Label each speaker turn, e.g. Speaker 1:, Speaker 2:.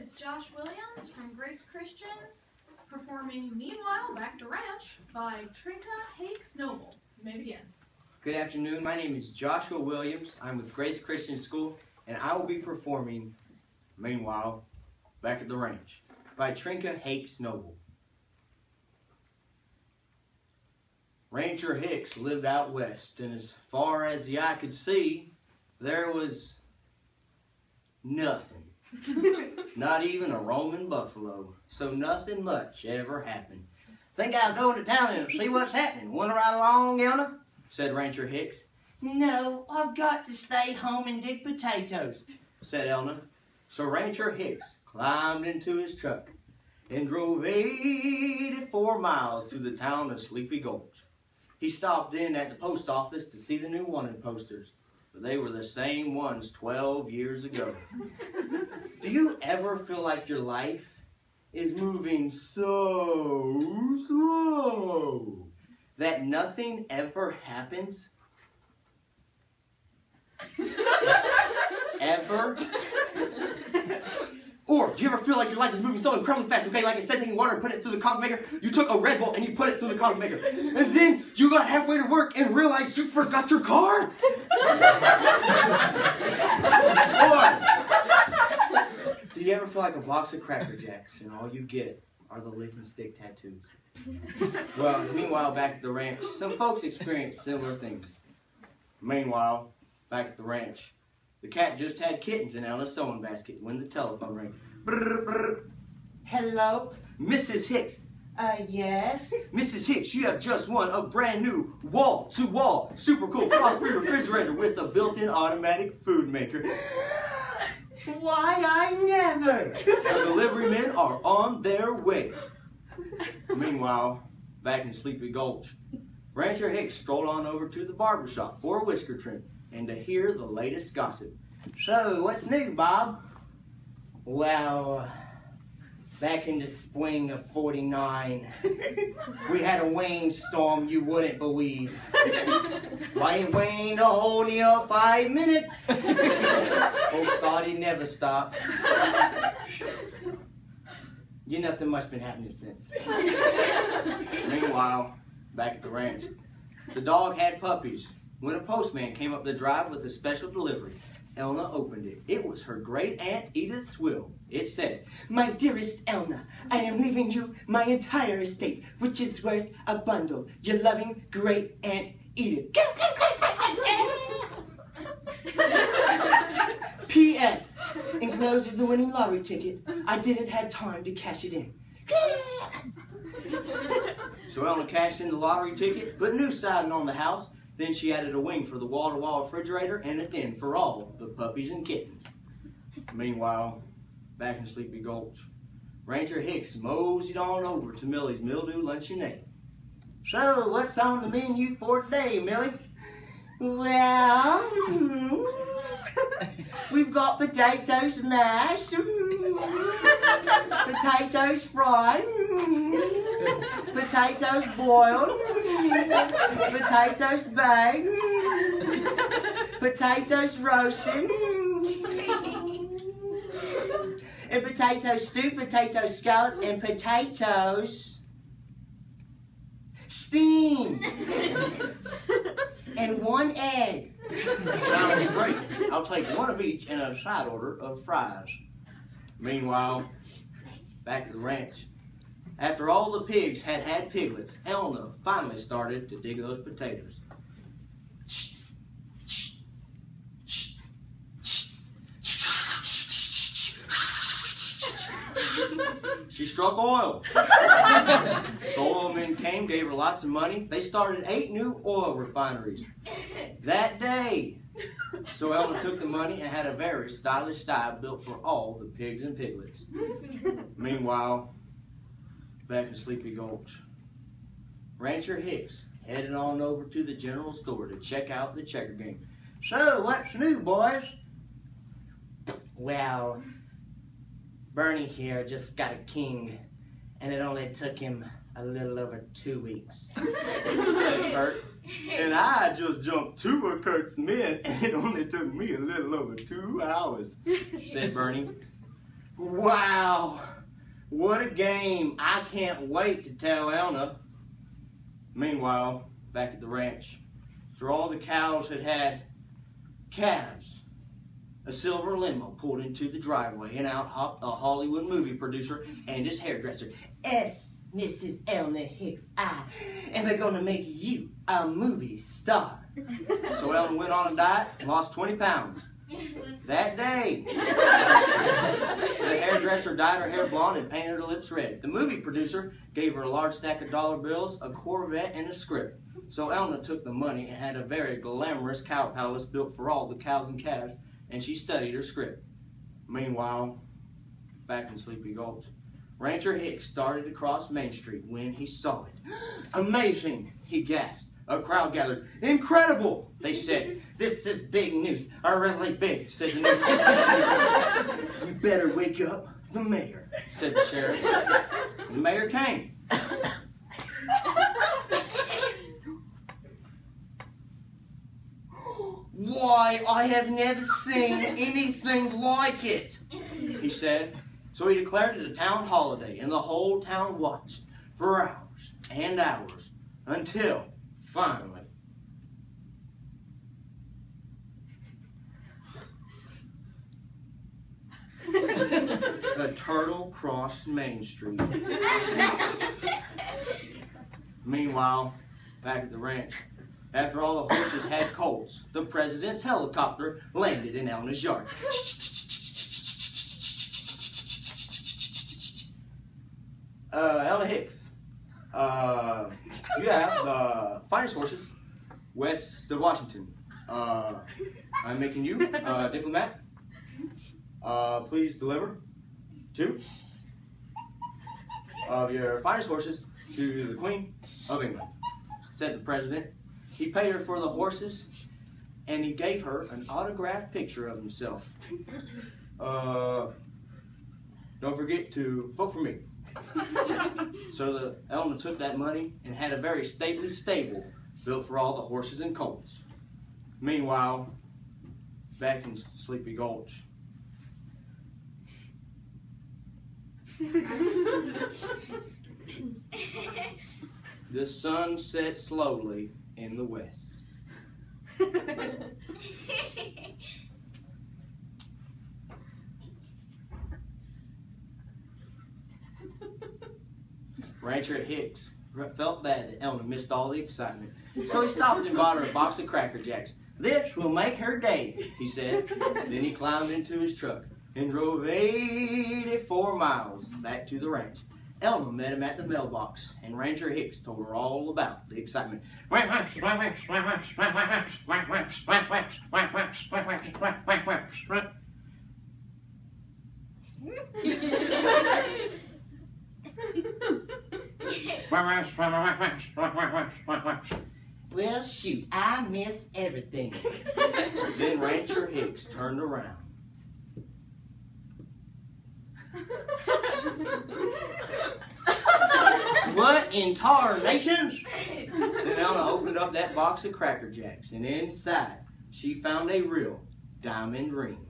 Speaker 1: is Josh Williams from Grace Christian, performing Meanwhile Back at the Ranch by Trinka Hakes Noble. You may begin.
Speaker 2: Good afternoon. My name is Joshua Williams. I'm with Grace Christian School, and I will be performing Meanwhile Back at the Ranch by Trinka Hakes Noble. Rancher Hicks lived out west, and as far as the eye could see, there was nothing. Not even a roaming buffalo. So nothing much ever happened. "Think I'll go into town and see what's happening. Want to ride along, Elna?" said Rancher Hicks. "No, I've got to stay home and dig potatoes," said Elna. So Rancher Hicks climbed into his truck and drove 84 miles to the town of Sleepy Gulch. He stopped in at the post office to see the new wanted posters, but they were the same ones 12 years ago. Do you ever feel like your life is moving so slow that nothing ever happens? Ever? Or do you ever feel like your life is moving so incredibly fast, okay, like instead of taking water and put it through the coffee maker, you took a Red Bull and you put it through the coffee maker, and then you got halfway to work and realized you forgot your car? Or do you ever feel like a box of Cracker Jacks and all you get are the lick and stick tattoos? Well, meanwhile, back at the ranch, some folks experience similar things. Meanwhile, back at the ranch, the cat just had kittens in Elna's sewing basket when the telephone rang. Brr, brr. "Hello, Mrs. Hicks." Yes? "Mrs. Hicks, you have just won a brand new wall-to-wall super cool frost-free refrigerator with a built-in automatic food maker." "Why, I never." "The delivery men are on their way." Meanwhile, back in Sleepy Gulch, Rancher Hicks strolled on over to the barber shop for a whisker trim and to hear the latest gossip. "So, what's new, Bob?" "Well, back in the spring of '49, we had a rainstorm you wouldn't believe. Why, it rained a whole near 5 minutes. Folks thought he'd never stop. Nothing much been happening since." Meanwhile, back at the ranch, the dog had puppies when a postman came up the drive with a special delivery. Elna opened it. It was her great-aunt Edith's will. It said, "My dearest Elna, I am leaving you my entire estate, which is worth a bundle. Your loving great-aunt Edith. P.S. Enclosed is a winning lottery ticket. I didn't have time to cash it in." So Elna cashed in the lottery ticket, put new siding on the house. Then she added a wing for the wall-to-wall refrigerator and a den for all the puppies and kittens. Meanwhile, back in Sleepy Gulch, Rancher Hicks moseyed on over to Millie's mildew luncheonette. "So, what's on the menu for today, Millie?" "Well, we've got potatoes mashed, potatoes fried, potatoes boiled, potatoes baked, potatoes roasted, and potatoes stewed, potatoes scalloped, and potatoes steamed, and 1 egg." "Sounds great. I'll take one of each and a side order of fries." Meanwhile, back at the ranch, after all the pigs had piglets, Elna finally started to dig those potatoes. She struck oil. The oilmen came, gave her lots of money. They started 8 new oil refineries that day. So Elna took the money and had a very stylish sty built for all the pigs and piglets. Meanwhile, back in Sleepy Gulch, Rancher Hicks headed on over to the general store to check out the checker game. "So, what's new, boys?" "Well, Bernie here just got a king, and it only took him a little over 2 weeks," said Kurt. "And I just jumped 2 of Kurt's men, and it only took me a little over 2 hours," said Bernie. Wow, what a game. I can't wait to tell Elna. Meanwhile, back at the ranch, after all the cows had had calves, a silver limo pulled into the driveway, and out hopped a Hollywood movie producer and his hairdresser. Mrs. Elna Hicks, I am going to make you a movie star. So Elna went on a diet and lost 20 pounds. That day, the hairdresser dyed her hair blonde and painted her lips red. The movie producer gave her a large stack of dollar bills, a Corvette, and a script. So Elna took the money and had a very glamorous cow palace built for all the cows and calves, and she studied her script. Meanwhile, back in Sleepy Gulch, Rancher Hicks started to cross Main Street when he saw it. Amazing, he gasped. A crowd gathered. Incredible, they said. This is big news. Really big, said the newspaper. You better wake up the mayor, said the sheriff. The mayor came. Why, I have never seen anything like it, he said. So he declared it a town holiday, and the whole town watched for hours and hours until, finally, a turtle crossed Main Street. Meanwhile, back at the ranch, after all the horses had colts, the president's helicopter landed in Elna's yard. Elna Hicks, you have the finest horses west of Washington. I'm making you a diplomat. Please deliver 2 of your finest horses to the Queen of England, said the president. He paid her for the horses, and he gave her an autographed picture of himself. Don't forget to vote for me. So the Elna took that money and had a very stately stable built for all the horses and colts. Meanwhile, back in Sleepy Gulch, the sun set slowly in the west. Rancher Hicks felt bad that Elna missed all the excitement, so he stopped and bought her a box of Cracker Jacks. This will make her day, he said. Then he climbed into his truck and drove 84 miles back to the ranch. Elna met him at the mailbox, and Rancher Hicks told her all about the excitement. Well, shoot, I miss everything. Then Rancher Hicks turned around. What in tarnation? Then Elna opened up that box of Cracker Jacks, and inside she found a real diamond ring.